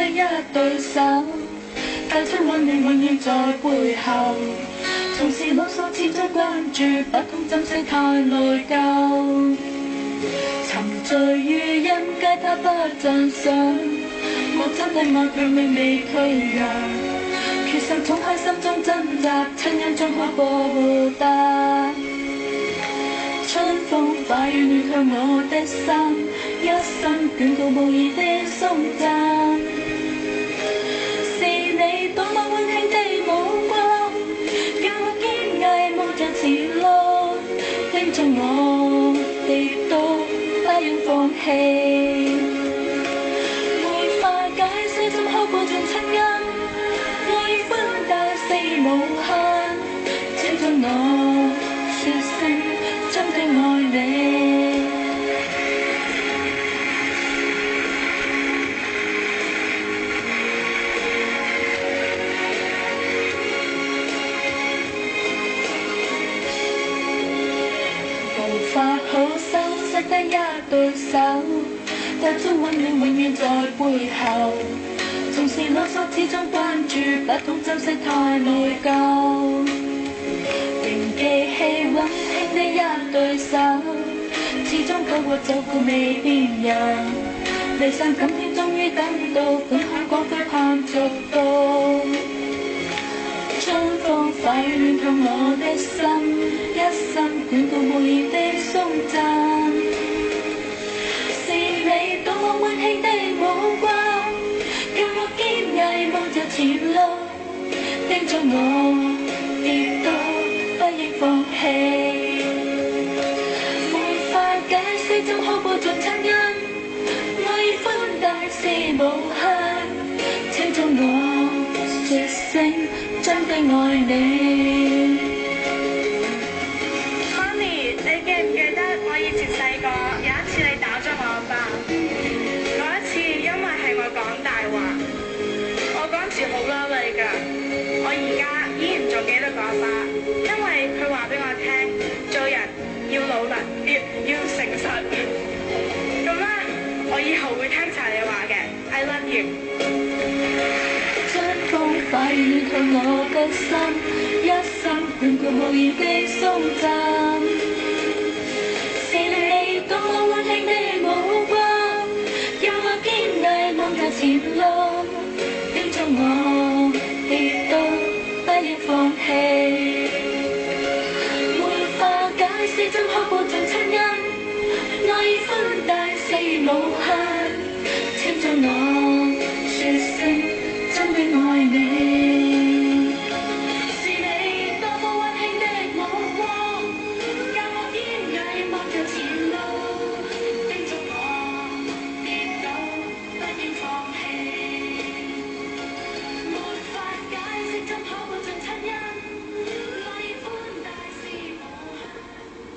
一對手，帶出溫暖永遠在背後。從事囉嗦始終關注，不懂珍惜太內疚。沉醉於人皆他不讚賞，我真的愛佢未退讓，決心衝開心中掙扎，親恩終可報答。春風化雨暖透我的心，一生眷顧無言的頌讚。是你多麼溫馨的目光，叫我堅毅望着前路，叮囑我跌倒不要放棄。沒法解釋怎可報盡親恩，愛與寬大是無限，請准我說聲真的愛你。無法好修飾得一對手，帶出溫暖永遠在背後。縱是囉嗦始終關注，不懂珍惜太內疚。仍記起溫馨的一對手，始終抱過走過未變樣。離散今天終於等到，分享光輝盼續到。春風化雨暖透我的心，一生眷顧無言的頌讚。是你多麼溫馨的目光，叫我堅毅望着前路，叮囑我跌倒不應放棄。沒法解釋怎可報盡親恩，愛與寬大是無限，請准我說聲真的愛你。媽咪，你記唔記得我以前細個有一次你打咗我一巴？嗰一次因為係我講大話，我嗰陣時好嬲你㗎，我而家依然仲記得嗰一巴，因為佢話俾我聽，做人要努力，要誠實。咁咧，我以後會聽晒你話嘅。I love you。風化雨暖透我的心，一生眷顧無言的頌讚。是你多麼溫馨的目光，叫我堅毅望着前路，叮囑我跌倒不要放棄。沒法解釋怎可報盡親恩，愛與寬大是無限，請准我說聲真的愛你。